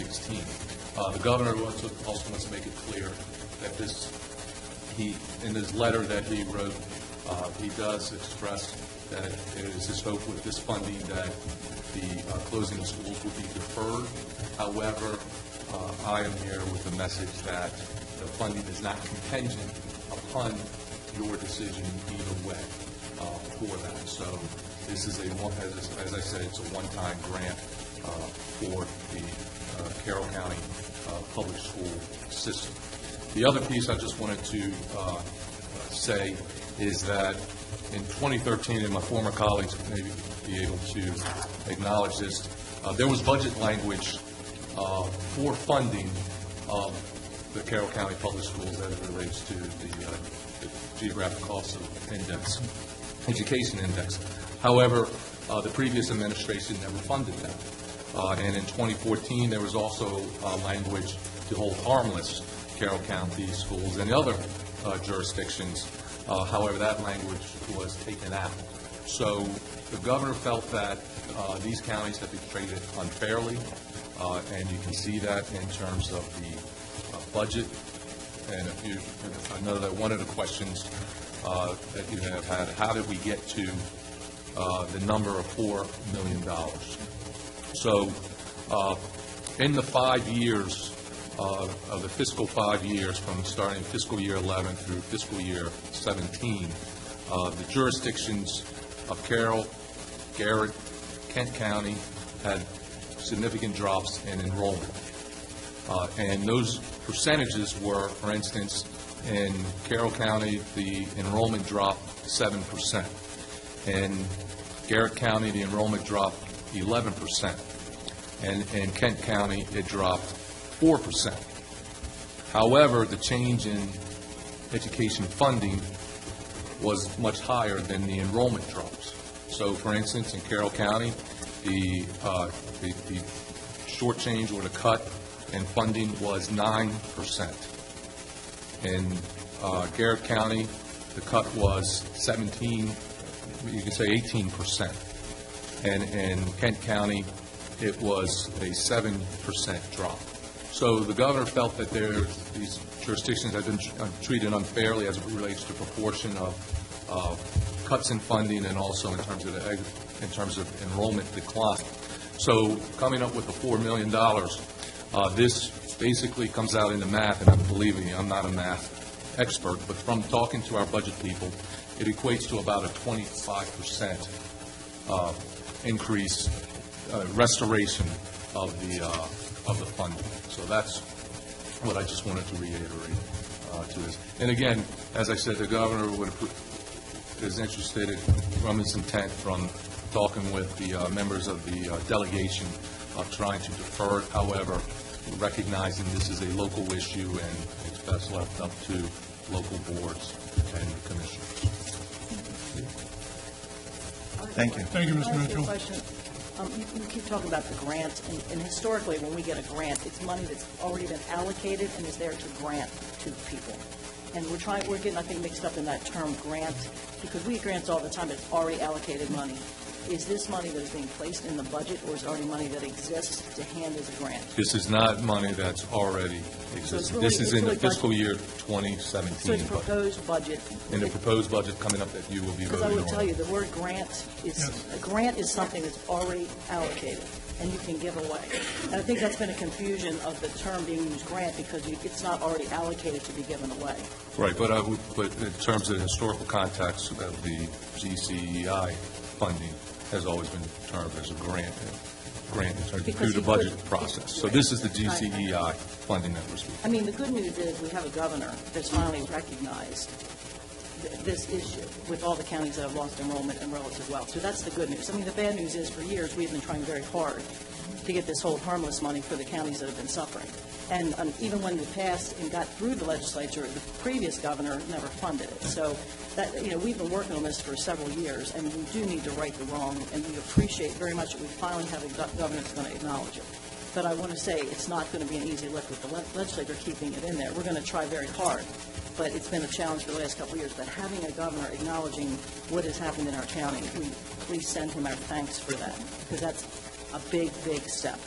2016. The governor also wants to make it clear that in his letter that he wrote, he does express that it is his hope with this funding that the closing of schools will be deferred. However, I am here with the message that the funding is not contingent upon your decision either way for that. So this is as I said, it's a one-time grant for the Carroll County public school system. The other piece I just wanted to say is that in 2013, and my former colleagues may be able to acknowledge this, there was budget language for funding of the Carroll County public schools as it relates to the geographic cost of index, education index. However, the previous administration never funded that. And in 2014, there was also language to hold harmless Carroll County schools and the other jurisdictions. However, that language was taken out. So the governor felt that these counties have been treated unfairly, and you can see that in terms of the budget. And I know that one of the questions that you have had, how did we get to the number of $4 million? So in the 5 years of the fiscal 5 years from starting fiscal year 11 through fiscal year 17, the jurisdictions of Carroll, Garrett, Kent County had significant drops in enrollment. And those percentages were, for instance, in Carroll County, the enrollment dropped 7%. In Garrett County, the enrollment dropped 11%. And in Kent County, it dropped 4%. However, the change in education funding was much higher than the enrollment drops. So, for instance, in Carroll County, the shortchange or the cut in funding was 9%. In Garrett County, the cut was 17, you can say 18%. And in Kent County, it was a 7% drop. So the governor felt that these jurisdictions have been treated unfairly as it relates to proportion of cuts in funding and also in terms of enrollment decline. So coming up with the $4 million, this basically comes out in the math, and believe me, I'm not a math expert, but from talking to our budget people, it equates to about a 25% increase, restoration of the funding. So that's what I just wanted to reiterate to this. And again, as I said, the governor is interested from his intent from talking with the members of the delegation of trying to defer it. However, recognizing this is a local issue and it's best left up to local boards and commissioners. Thank you. Thank you, Mr. Mitchell. You keep talking about the grant, and historically when we get a grant, it's money that's already been allocated and is there to grant to people. And we're getting, I think, mixed up in that term grant, because we get grants all the time, but it's already allocated money. Is this money that is being placed in the budget, or is it already money that exists to hand as a grant? This is not money that's already existed. So really, this is in the fiscal budget. year 2017. So it's proposed budget. In the proposed budget coming up that you will be voting on. Because I will tell you, the word grant is, Yes. a grant is something that's already allocated and you can give away. And I think that's been a confusion of the term being used grant, because it's not already allocated to be given away. Right, but in terms of the historical context of the GCEI funding has always been termed as a grant through the budget process. So this is the GCEI funding that we're speaking. I mean, the good news is we have a governor that's finally recognized this issue with all the counties that have lost enrollment and relative wealth. So that's the good news. I mean, the bad news is for years we've been trying very hard to get this hold harmless money for the counties that have been suffering. And even when it passed and got through the legislature, the previous governor never funded it. So that, we've been working on this for several years, and we do need to right the wrong, and we appreciate very much that we finally have a governor that's going to acknowledge it. But I want to say it's not going to be an easy lift with the legislature keeping it in there. We're going to try very hard, but it's been a challenge for the last couple of years. But having a governor acknowledging what has happened in our county, please send him our thanks for that, because that's a big, big step.